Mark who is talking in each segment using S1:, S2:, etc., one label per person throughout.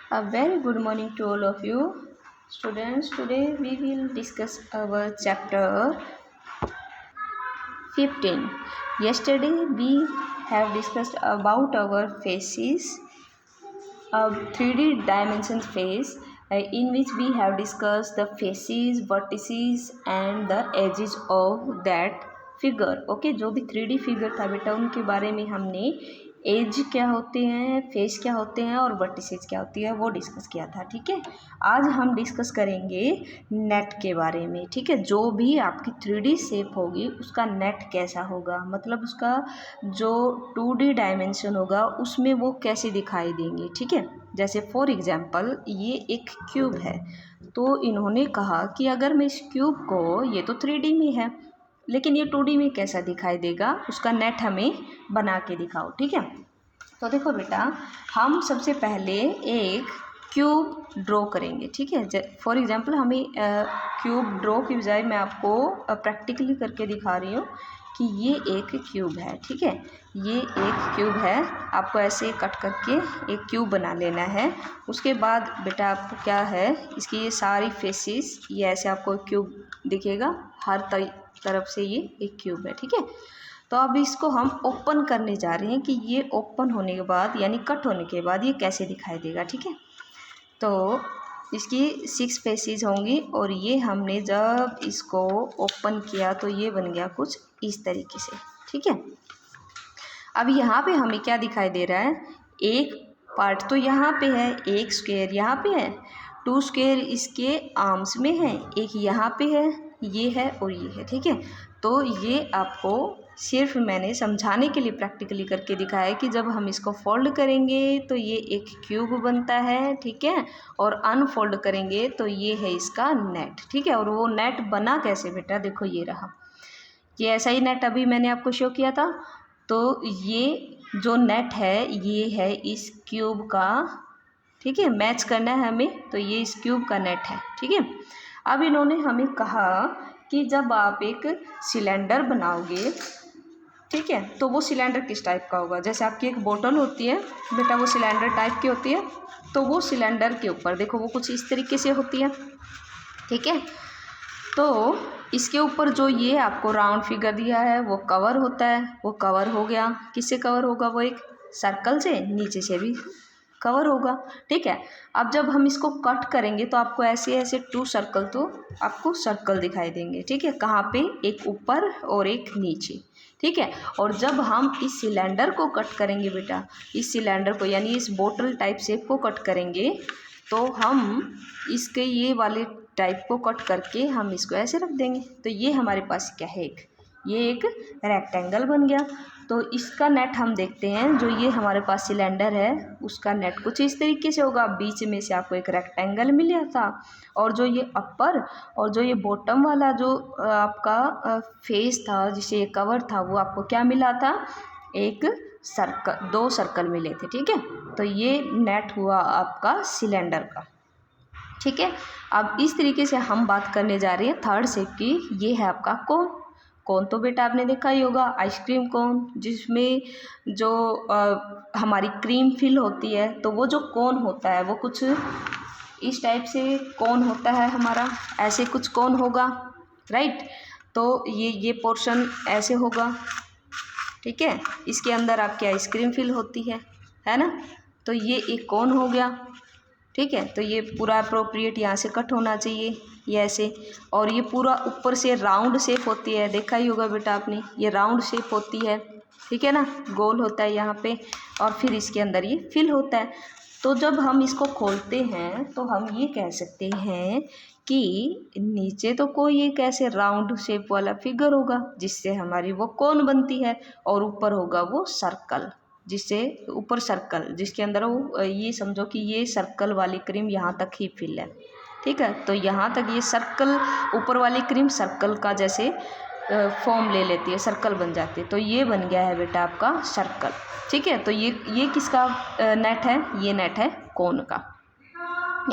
S1: A very good morning to all of you. Students, today we will discuss our chapter 15. Yesterday we have discussed about our faces, a 3D dimension face in which we have discussed the faces, vertices and the edges of that figure. Okay, जो भी 3D figure था बेटा उनके बारे में हमने as क्या होते हैं, फेस क्या होते हैं और वर्टिसेज क्या होती है वो डिस्कस किया था. ठीक है, आज हम डिस्कस करेंगे नेट के बारे में. ठीक है, जो भी आपकी 3D शेप होगी उसका नेट कैसा होगा, मतलब उसका जो 2D डायमेंशन होगा उसमें वो कैसे दिखाई देंगे. ठीक है, जैसे फॉर एग्जांपल ये एक क्यूब है, तो इन्होंने कहा कि अगर मैं इस क्यूब को, ये तो 3D में है लेकिन ये 2D में कैसा दिखाई देगा, उसका नेट हमें बना के दिखाओ. ठीक है, तो देखो बेटा, हम सबसे पहले एक क्यूब ड्रॉ करेंगे. ठीक है, फॉर एग्जांपल हमें क्यूब ड्रॉ की बजाय मैं आपको प्रैक्टिकली करके दिखा रही हूँ कि ये एक क्यूब है. ठीक है, ये एक क्यूब है, आपको ऐसे कट करके एक क्यूब बना लेना है. उसके बाद बेटा आपको क्या है, इसकी ये सारी फेसेस, ये ऐसे आपको क्यूब दिखेगा, हर तरफ से ये एक क्यूब है. ठीक है, तो अब इसको हम ओपन करने जा रहे हैं कि ये ओपन होने के बाद यानी कट होने के बाद ये कैसे दिखाई देगा. ठीक है, तो इसकी 6 फेसेस होंगी और ये हमने जब इसको ओपन किया तो ये बन गया कुछ इस तरीके से. ठीक है, अब यहाँ पे हमें क्या दिखाई दे रहा है, एक पार्ट तो यहाँ पे है, एक स्क्वायर यहाँ पे है, 2 स्क्वायर इसके आर्म्स में है, एक यहाँ पे है, ये है और ये है. ठीक है, तो ये आपको सिर्फ मैंने समझाने के लिए प्रैक्टिकली करके दिखाया है कि जब हम इसको फोल्ड करेंगे तो ये एक क्यूब बनता है. ठीक है, और अनफोल्ड करेंगे तो ये है इसका नेट. ठीक है, और वो नेट बना कैसे बेटा, देखो ये रहा, ये ऐसा ही नेट अभी मैंने आपको शो किया था. तो ये जो नेट है ये है इस क्यूब का. ठीक है, मैच करना है हमें, तो ये इस क्यूब का नेट है. ठीक है, अब इन्होंने हमें कहा कि जब आप एक सिलेंडर बनाओगे, ठीक है, तो वो सिलेंडर किस टाइप का होगा. जैसे आपकी एक बोतल होती है बेटा, वो सिलेंडर टाइप की होती है, तो वो सिलेंडर के ऊपर देखो वो कुछ इस तरीके से होती है. ठीक है, तो इसके ऊपर जो ये आपको राउंड फिगर दिया है वो कवर होता है. वो कवर हो गया, किससे कवर होगा, वो एक सर्कल से, नीचे से भी कवर होगा. ठीक है, अब जब हम इसको कट करेंगे तो आपको ऐसे ऐसे 2 सर्कल, तो आपको सर्कल दिखाई देंगे. ठीक है, कहाँ पे, एक ऊपर और एक नीचे. ठीक है, और जब हम इस सिलेंडर को कट करेंगे बेटा, इस सिलेंडर को यानी इस बोतल टाइप शेप को कट करेंगे, तो हम इसके ये वाले टाइप को कट करके हम इसको ऐसे रख देंगे. तो ये हमारे पास क्या है, ये एक रेक्टेंगल बन गया. तो इसका नेट हम देखते हैं, जो ये हमारे पास सिलेंडर है उसका नेट कुछ इस तरीके से होगा. बीच में से आपको एक रेक्टेंगल मिला था, और जो ये अपर और जो ये बॉटम वाला जो आपका फेस था जिसे ये कवर था, वो आपको क्या मिला था, एक सर्कल, 2 सर्कल मिले थे. ठीक है, तो ये नेट हुआ आपका सिलेंडर का. ठीक है, अब इस तरीके से हम बात करने जा रहे हैं थर्ड शेप की. ये है आपका कोन. कोन तो बेटा आपने देखा ही होगा, आइसक्रीम कोन, जिसमें जो हमारी क्रीम फिल होती है, तो वो जो कोन होता है वो कुछ इस टाइप से कोन होता है हमारा, ऐसे कुछ कोन होगा, राइट. तो ये पोर्शन ऐसे होगा. ठीक है, इसके अंदर आपकी आइसक्रीम फिल होती है ना. तो ये एक कोन हो गया. ठीक है, तो ये पूरा अप्रोप्रिएट यहाँ से कट होना चाहिए, ये ऐसे. और ये पूरा ऊपर से राउंड शेप होती है, देखा ही होगा बेटा आपने, ये राउंड शेप होती है. ठीक है ना, गोल होता है यहाँ पे, और फिर इसके अंदर ये फिल होता है. तो जब हम इसको खोलते हैं तो हम ये कह सकते हैं कि नीचे तो कोई एक ऐसे राउंड शेप वाला फिगर होगा जिससे हमारी वो कोन बनती है, और ऊपर होगा वो सर्कल, जिससे ऊपर सर्कल, जिसके अंदर वो, ये समझो कि ये सर्कल वाली क्रीम यहाँ तक ही फिल है. ठीक है, तो यहाँ तक ये सर्कल, ऊपर वाली क्रीम सर्कल का जैसे फॉर्म ले लेती है, सर्कल बन जाती है. तो ये बन गया है बेटा आपका सर्कल. ठीक है, तो ये किसका नेट है, ये नेट है कोन का.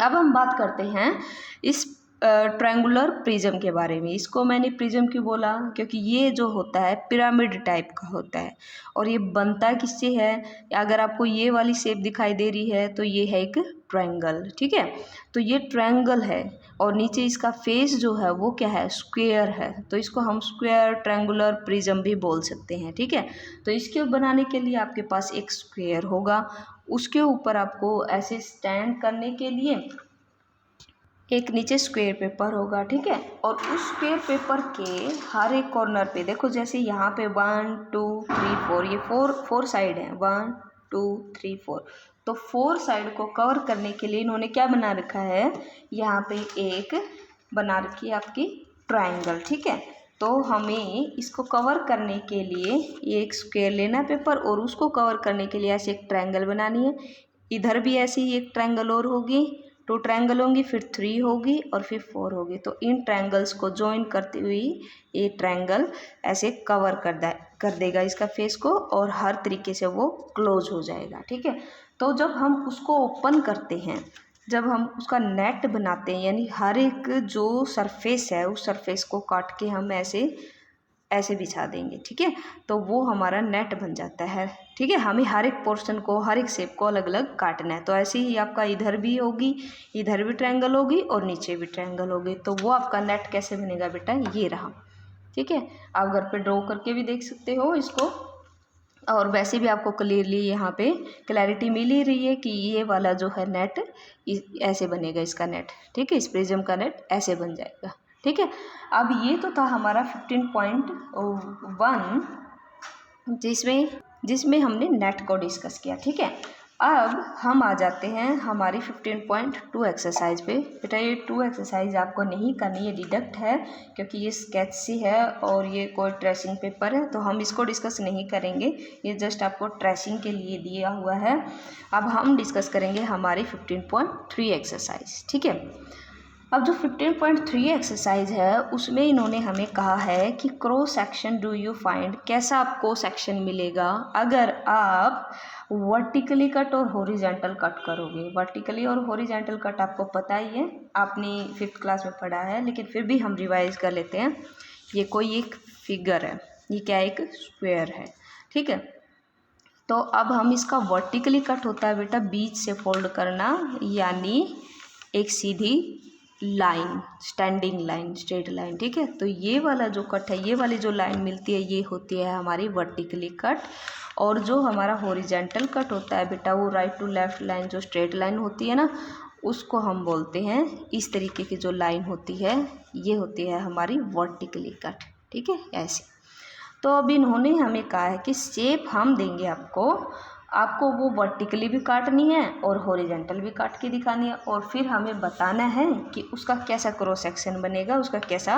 S1: अब हम बात करते हैं इस ट्रायंगुलर प्रिज्म के बारे में. इसको मैंने प्रिज्म क्यों बोला, क्योंकि ये जो होता है पिरामिड टाइप का होता है, और ये बनता किससे है. अगर आपको ये वाली शेप दिखाई दे रही है तो ये है एक ट्रायंगल, ठीक है। तो ये ट्रायंगल है और नीचे इसका फेस जो है वो क्या है, स्क्वायर है, तो इसको हम स्क्वायर, ट्रायंगुलर, प्रिज्म भी बोल सकते हैं, ठीक है। तो इसके बनाने के लिए आपके पास एक स्क्वायर होगा, उसके ऊपर आपको ऐसे स्टैंड करने के लिए एक नीचे स्क्वायर पेपर होगा, ठीक है। और उस स्क्वायर पेपर के हर एक कॉर्नर पे देखो, जैसे यहाँ पे 1 2 3 4, ये फोर साइड है, 1 2 3 4, तो 4 साइड को कवर करने के लिए इन्होंने क्या बना रखा है, यहाँ पे एक बना रखी है आपकी ट्रायंगल, ठीक है। तो हमें इसको कवर करने के लिए एक स्क्वायर लेना है पेपर, और उसको कवर करने के लिए ऐसे एक ट्रायंगल बनानी है। इधर भी ऐसे ही एक ट्रायंगल और होगी, 2 ट्रायंगल होंगी, फिर 3 होगी और फिर 4 होगी। तो इन ट्रायंगल्स को ज्वाइन करती हुई ये ट्रायंगल ऐसे कवर कर देगा इसका फेस को, और हर तरीके से वो क्लोज हो जाएगा, ठीक है। तो जब हम उसको ओपन करते हैं, जब हम उसका नेट बनाते हैं, यानी हर एक जो सरफेस है उस सरफेस को काट के हम ऐसे बिछा देंगे, ठीक है। तो वो हमारा नेट बन जाता है, ठीक है। हमें हर एक पोर्शन को, हर एक शेप को अलग अलग काटना है। तो ऐसे ही आपका इधर भी होगी, इधर भी ट्रायंगल होगी और नीचे भी ट्रायंगल होगी। तो वो आपका नेट कैसे बनेगा बेटा, ये रहा, ठीक है। आप घर पे ड्रॉ करके भी देख सकते हो इसको, और वैसे भी आपको क्लियरली यहाँ पे क्लैरिटी मिल ही रही है कि ये वाला जो है नेट ऐसे बनेगा, इसका नेट, ठीक है। इस प्रिज्म का नेट ऐसे बन जाएगा, ठीक है। अब ये तो था हमारा 15.1, जिसमें हमने नेट को डिस्कस किया, ठीक है। अब हम आ जाते हैं हमारी 15.2 एक्सरसाइज पे। बेटा ये 2 एक्सरसाइज आपको नहीं करनी, ये डिडक्ट है क्योंकि ये स्केच सी है और ये कोई ट्रेसिंग पेपर है, तो हम इसको डिस्कस नहीं करेंगे, ये जस्ट आपको ट्रेसिंग के लिए दिया हुआ है। अब हम डिस्कस करेंगे हमारी 15.3 एक्सरसाइज, ठीक है। अब जो 15.3 एक्सरसाइज है उसमें इन्होंने हमें कहा है कि cross section do you find, कैसा आपको सेक्शन मिलेगा अगर आप वर्टिकली कट और हॉरिजॉन्टल कट करोगे। वर्टिकली और हॉरिजॉन्टल कट आपको पता ही है, आपने 5th क्लास में पढ़ा है, लेकिन फिर भी हम रिवाइज कर लेते हैं। ये कोई एक फिगर है, ये क्या एक स्क्वायर है, ठीक है। तो अब हम इसका वर्टिकली कट होता है बेटा बीच से फोल्ड करना, यानी एक सीधी line, standing line, straight line, ठीक है। तो ये वाला जो कट है, ये वाली जो लाइन मिलती है, ये होती है हमारी वर्टिकली कट। और जो हमारा हॉरिजॉन्टल कट होता है बेटा, वो राइट टू लेफ्ट लाइन, जो स्ट्रेट लाइन होती है ना, उसको हम बोलते हैं, इस तरीके की जो लाइन होती है ये होती है हमारी वर्टिकली कट, ठीक है, ऐसे। तो अब इन्होंने हमें कहा है कि शेप हम देंगे आपको वो वर्टिकली भी काटनी है और हॉरिजॉन्टल भी काट के दिखानी है, और फिर हमें बताना है कि उसका कैसा क्रॉस सेक्शन बनेगा, उसका कैसा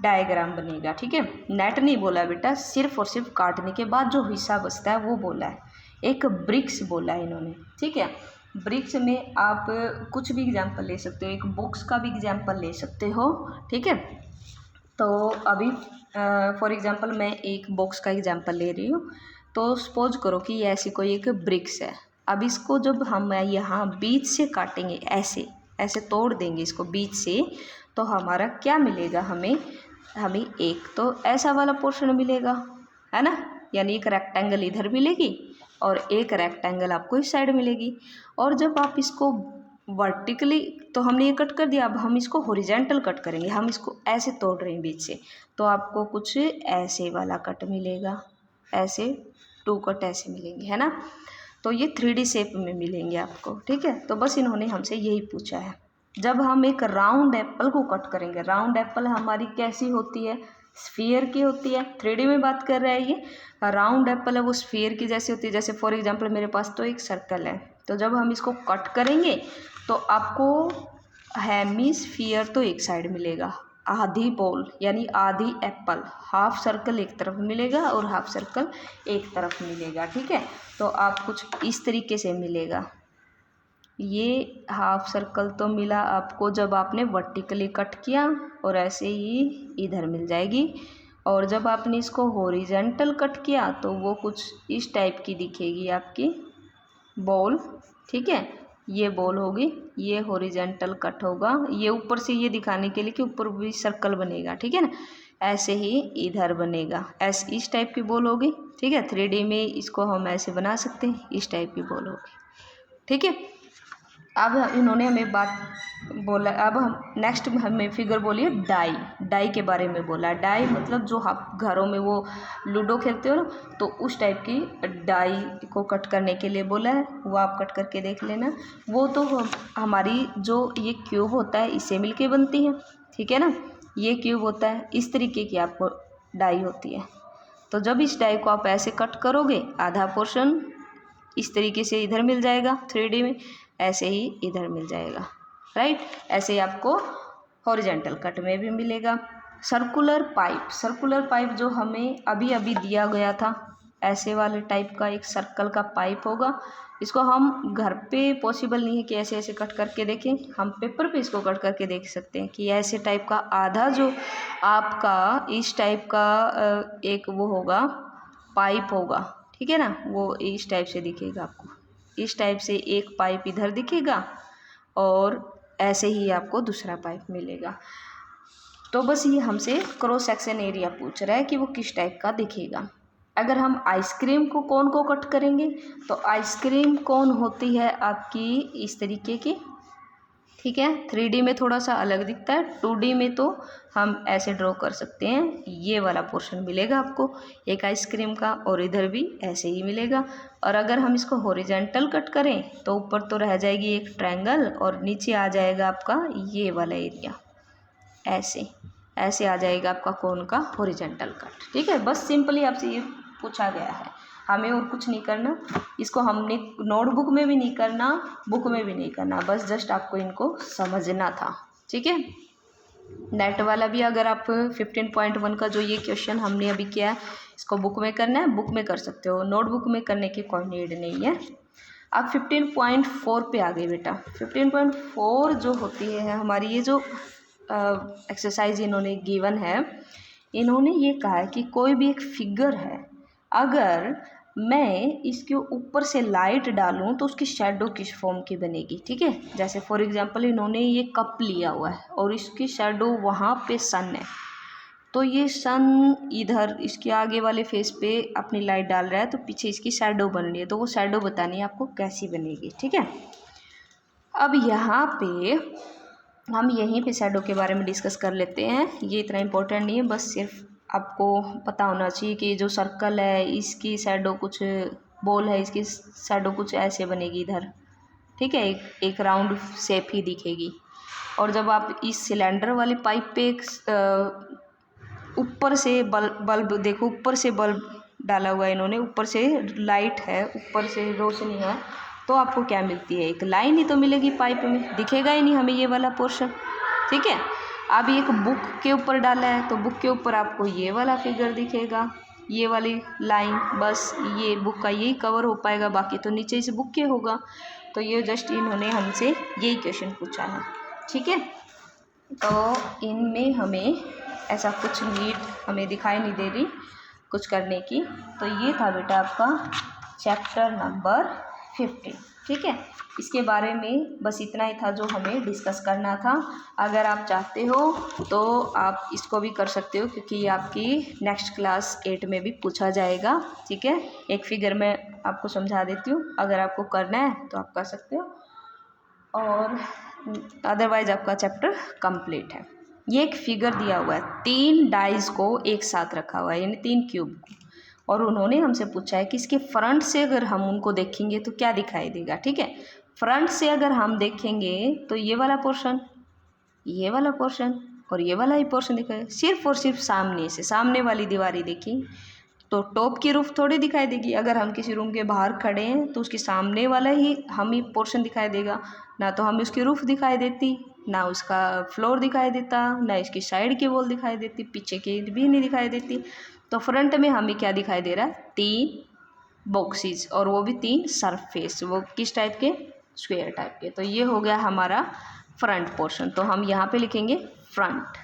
S1: डायग्राम बनेगा, ठीक है। नेट नहीं बोला बेटा, सिर्फ और सिर्फ काटने के बाद जो हिस्सा बचता है वो बोला है। एक ब्रिक्स बोला है इन्होंने, ठीक है। ब्रिक्स में आप कुछ भी एग्जाम्पल ले सकते हो, एक बॉक्स का भी एग्जाम्पल ले सकते हो, ठीक है। तो अभी फॉर एग्जांपल मैं एक बॉक्स का एग्जांपल ले रही हूँ। तो सपोज करो कि ये ऐसी कोई एक ब्रिक्स है। अब इसको जब हम यहाँ बीच से काटेंगे, ऐसे तोड़ देंगे इसको बीच से, तो हमारा क्या मिलेगा, हमें एक तो ऐसा वाला पोर्शन मिलेगा, है ना, यानी एक रेक्टेंगल इधर मिलेगी और एक रेक्टेंगल आपको इस साइड मिलेगी। और जब आप इसको वर्टिकली, तो हमने ये कट कर दिया, अब हम इसको हॉरिजॉन्टल कट करेंगे, हम इसको ऐसे तोड़ रहे हैं बीच से, तो आपको कुछ ऐसे वाला कट मिलेगा, ऐसे 2 कट ऐसे मिलेंगे, है ना। तो ये 3D शेप में मिलेंगे आपको, ठीक है। तो बस इन्होंने हमसे यही पूछा है। जब हम एक राउंड एप्पल को कट करेंगे, राउंड एप्पल हमारी कैसी होती है, स्फीयर की होती है, 3D में बात कर रहा है ये। राउंड एप्पल है वो स्फीयर की जैसी होती है। जैसे फॉर एग्जांपल मेरे पास तो एक सर्कल है, तो जब हम इसको कट करेंगे तो आपको हेमिस्फीयर तो एक साइड मिलेगा, आधी बॉल यानी आधी एप्पल, हाफ सर्कल एक तरफ मिलेगा और हाफ सर्कल एक तरफ मिलेगा, ठीक है। तो आप कुछ इस तरीके से मिलेगा। ये हाफ सर्कल तो मिला आपको जब आपने वर्टिकली कट किया, और ऐसे ही इधर मिल जाएगी। और जब आपने इसको हॉरिजॉन्टल कट किया तो वो कुछ इस टाइप की दिखेगी आपकी बॉल, ठीक है। ये बॉल होगी, ये हॉरिजॉन्टल कट होगा, ये ऊपर से ये दिखाने के लिए कि ऊपर भी सर्कल बनेगा, ठीक है ना। ऐसे ही इधर बनेगा, ऐसे इस टाइप की बॉल होगी, ठीक है। 3D में इसको हम ऐसे बना सकते हैं, इस टाइप की बॉल होगी, ठीक है। अब इन्होंने हमें बात बोला, अब हम नेक्स्ट हमें फिगर बोली है डाई। डाई के बारे में बोला। डाई मतलब जो आप घरों में वो लूडो खेलते हो ना, तो उस टाइप की डाई को कट करने के लिए बोला है, वो आप कट करके देख लेना। वो तो हमारी जो ये क्यूब होता है इससे मिलके बनती है, ठीक है ना। ये क्यूब होता है, इस तरीके की आपको डाई होती है। तो जब इस डाई को आप ऐसे कट करोगे, आधा पोर्शन इस तरीके से इधर मिल जाएगा 3D में, ऐसे ही इधर मिल जाएगा, राइट। ऐसे ही आपको हॉरिजेंटल कट में भी मिलेगा। सर्कुलर पाइप, सर्कुलर पाइप जो हमें अभी अभी दिया गया था, ऐसे वाले टाइप का एक सर्कल का पाइप होगा। इसको हम घर पे पॉसिबल नहीं है कि ऐसे ऐसे कट करके देखें, हम पेपर पे इसको कट करके देख सकते हैं कि ऐसे टाइप का आधा जो आपका इस टाइप का एक वो होगा, पाइप होगा, ठीक है ना। वो इस टाइप से दिखेगा आपको, इस टाइप से एक पाइप इधर दिखेगा और ऐसे ही आपको दूसरा पाइप मिलेगा। तो बस ये हमसे क्रॉस सेक्शन एरिया पूछ रहा है कि वो किस टाइप का दिखेगा। अगर हम आइसक्रीम को कोन को कट करेंगे, तो आइसक्रीम कोन होती है आपकी इस तरीके की, ठीक है। 3D में थोड़ा सा अलग दिखता है, 2D में तो हम ऐसे ड्रॉ कर सकते हैं। ये वाला पोर्शन मिलेगा आपको एक आइसक्रीम का, और इधर भी ऐसे ही मिलेगा। और अगर हम इसको हॉरिजेंटल कट करें तो ऊपर तो रह जाएगी एक ट्रायंगल, और नीचे आ जाएगा आपका ये वाला एरिया, ऐसे ऐसे आ जाएगा आपका कोन का हॉरिजेंटल कट, ठीक है। बस सिंपली आपसे ये पूछा गया है, हमें और कुछ नहीं करना। इसको हमने नोटबुक में भी नहीं करना, बुक में भी नहीं करना, बस जस्ट आपको इनको समझना था, ठीक है। नेट वाला भी अगर आप 15.1 का जो ये क्वेश्चन हमने अभी किया है, इसको बुक में करना है, बुक में कर सकते हो, नोटबुक में करने की कोई नीड नहीं है। अब 15.4 पे आ गए बेटा। 15.4 जो होती है हमारी, ये जो एक्सरसाइज इन्होंने गिवन है, इन्होंने ये कहा है कि कोई भी एक फिगर है, अगर मैं इसके ऊपर से लाइट डालूं तो उसकी शेडो किस फॉर्म की बनेगी, ठीक है। जैसे फॉर एग्जांपल इन्होंने ये कप लिया हुआ है और इसकी शेडो वहाँ पे सन है, तो ये सन इधर इसके आगे वाले फेस पे अपनी लाइट डाल रहा है, तो पीछे इसकी शैडो बन रही है, तो वो शैडो बतानी है आपको कैसी बनेगी, ठीक है। अब यहाँ पे हम यहीं पे शैडो के बारे में डिस्कस कर लेते हैं। ये इतना इम्पोर्टेंट नहीं है, बस सिर्फ आपको पता होना चाहिए कि जो सर्कल है इसकी शैडो कुछ, बॉल है इसकी शैडो कुछ ऐसे बनेगी इधर, ठीक है। एक राउंड शेप ही दिखेगी। और जब आप इस सिलेंडर वाली पाइप पे ऊपर से बल्ब देखो, ऊपर से बल्ब डाला हुआ है इन्होंने, ऊपर से लाइट है, ऊपर से रोशनी है, तो आपको क्या मिलती है, एक लाइन ही तो मिलेगी पाइप में, दिखेगा ही नहीं हमें ये वाला पोर्शन, ठीक है। अब एक बुक के ऊपर डाला है, तो बुक के ऊपर आपको ये वाला फिगर दिखेगा, ये वाली लाइन, बस ये बुक का यही कवर हो पाएगा, बाकी तो नीचे से बुक के होगा। तो ये जस्ट इन्होंने हमसे यही क्वेश्चन पूछा है, ठीक है। तो इनमें हमें ऐसा कुछ नीड हमें दिखाई नहीं दे रही कुछ करने की। तो ये था बेटा आपका चैप्टर नंबर 15, ठीक है। इसके बारे में बस इतना ही था जो हमें डिस्कस करना था। अगर आप चाहते हो तो आप इसको भी कर सकते हो, क्योंकि ये आपकी नेक्स्ट क्लास 8 में भी पूछा जाएगा, ठीक है। एक फिगर में आपको समझा देती हूँ, अगर आपको करना है तो आप कर सकते हो, और अदरवाइज आपका चैप्टर कंप्लीट है। ये एक फिगर दिया हुआ है, 3 डाइज को एक साथ रखा हुआ है, यानी 3 क्यूब, और उन्होंने हमसे पूछा है कि इसके फ्रंट से अगर हम उनको देखेंगे तो क्या दिखाई देगा, ठीक है। फ्रंट से अगर हम देखेंगे तो ये वाला पोर्शन, ये वाला पोर्शन और ये वाला ही पोर्शन दिखाएगा, सिर्फ और सिर्फ सामने से, सामने वाली दीवारी देखी तो टॉप की रूफ थोड़ी दिखाई देगी। अगर हम किसी रूम के बाहर खड़े हैं तो उसके सामने वाला ही हमें पोर्शन दिखाई देगा, ना तो हमें उसकी रूफ दिखाई देती, ना उसका फ्लोर दिखाई देता, ना इसकी साइड की वॉल दिखाई देती, पीछे की भी नहीं दिखाई देती। तो फ्रंट में हमें क्या दिखाई दे रहा है, 3 बॉक्सेस, और वो भी 3 सरफेस, वो किस टाइप के, स्क्वायर टाइप के। तो ये हो गया हमारा फ्रंट पोर्शन, तो हम यहाँ पे लिखेंगे फ्रंट,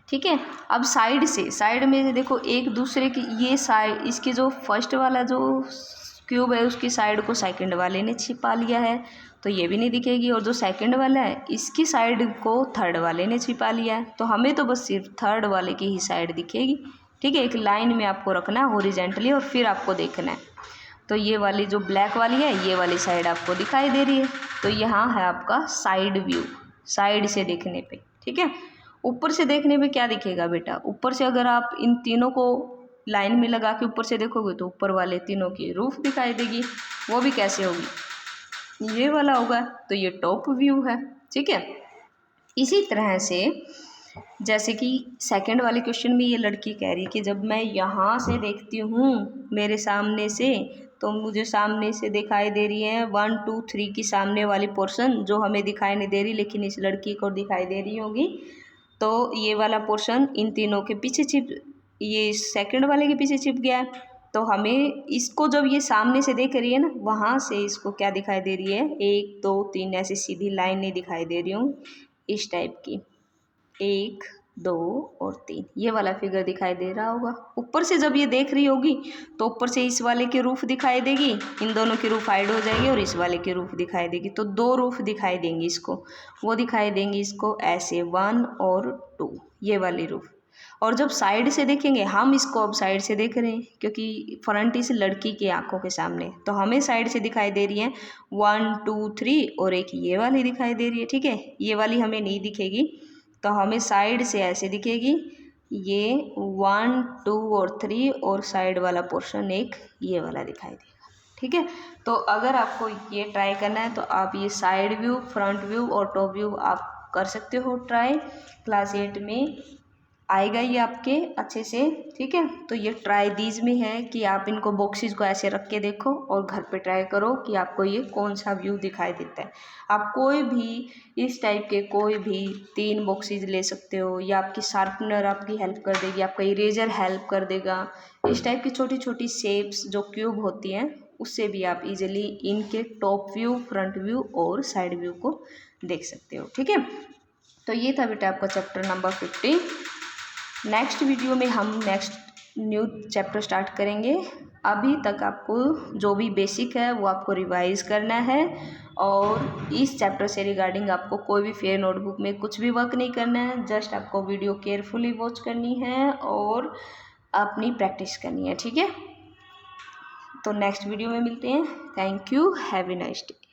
S1: ठीक है। अब साइड से, साइड में देखो एक दूसरे की, ये साइड, इसकी जो फर्स्ट वाला जो क्यूब है उसकी साइड को सेकंड वाले ने छिपा लिया है, तो ये भी नहीं दिखेगी, और जो सेकंड वाला है इसकी साइड को थर्ड वाले ने छिपा लिया है, तो हमें तो बस सिर्फ थर्ड वाले की ही साइड दिखेगी, ठीक है। एक लाइन में आपको रखना है हॉरिजेंटली, और फिर आपको देखना है। तो ये वाली जो ब्लैक वाली है ये वाली साइड आपको दिखाई दे रही है, तो यहाँ है आपका साइड व्यू, साइड से देखने पे। ठीक है, ऊपर से देखने पे क्या दिखेगा बेटा, ऊपर से अगर आप इन तीनों को लाइन में लगा के ऊपर से देखोगे तो ऊपर वाले तीनों की रूफ दिखाई देगी। वो भी कैसे होगी, ये वाला होगा, तो ये टॉप व्यू है। ठीक है, इसी तरह से जैसे कि सेकंड वाले क्वेश्चन में ये लड़की कह रही कि जब मैं यहाँ से देखती हूँ मेरे सामने से, तो मुझे सामने से दिखाई दे रही है 1 2 3 की सामने वाली पोर्शन जो हमें दिखाई नहीं दे रही, लेकिन इस लड़की को दिखाई दे रही होगी। तो ये वाला पोर्शन इन तीनों के पीछे ये सेकंड वाले के पीछे छिप गया है। तो हमें इसको जब ये सामने से देख रही है ना, वहाँ से इसको क्या दिखाई दे रही है, 1 2 3 ऐसी सीधी लाइन नहीं दिखाई दे रही हूँ, इस टाइप की 1 2 और 3 ये वाला फिगर दिखाई दे रहा होगा। ऊपर से जब ये देख रही होगी तो ऊपर से इस वाले की रूफ दिखाई देगी, इन दोनों की रूफ हाइड हो जाएगी और इस वाले की रूफ दिखाई देगी। तो 2 रूफ दिखाई देंगी इसको, वो दिखाई देंगी इसको ऐसे 1 और 2 ये वाली रूफ। और जब साइड से देखेंगे, हम इसको अब साइड से देख रहे हैं क्योंकि फ्रंट इस लड़की की आंखों के सामने, तो हमें साइड से दिखाई दे रही है 1 2 3 और एक ये वाली दिखाई दे रही है। ठीक है, ये वाली हमें नहीं दिखेगी, तो हमें साइड से ऐसे दिखेगी, ये 1 2 और 3 और साइड वाला पोर्शन एक ये वाला दिखाई देगा। ठीक है, तो अगर आपको ये ट्राई करना है तो आप ये साइड व्यू, फ्रंट व्यू और टॉप व्यू आप कर सकते हो ट्राई। क्लास 8 में आएगा ये आपके अच्छे से। ठीक है, तो ये ट्राई दीज में है कि आप इनको बॉक्सेस को ऐसे रख के देखो और घर पे ट्राई करो कि आपको ये कौन सा व्यू दिखाई देता है। आप कोई भी इस टाइप के कोई भी 3 बॉक्सेस ले सकते हो, या आपकी शार्पनर आपकी हेल्प कर देगी, आपका इरेजर हेल्प कर देगा। इस टाइप की छोटी छोटी शेप्स जो क्यूब होती हैं उससे भी आप इजीली इनके टॉप व्यू, फ्रंट व्यू और साइड व्यू को देख सकते हो। ठीक है, तो ये था बेटा आपका चैप्टर नंबर 15। नेक्स्ट वीडियो में हम नेक्स्ट न्यू चैप्टर स्टार्ट करेंगे। अभी तक आपको जो भी बेसिक है वो आपको रिवाइज करना है, और इस चैप्टर से रिगार्डिंग आपको कोई भी फेयर नोटबुक में कुछ भी वर्क नहीं करना है, जस्ट आपको वीडियो केयरफुली वॉच करनी है और अपनी प्रैक्टिस करनी है। ठीक है, तो नेक्स्ट वीडियो में मिलते हैं। Thank you, have a nice day.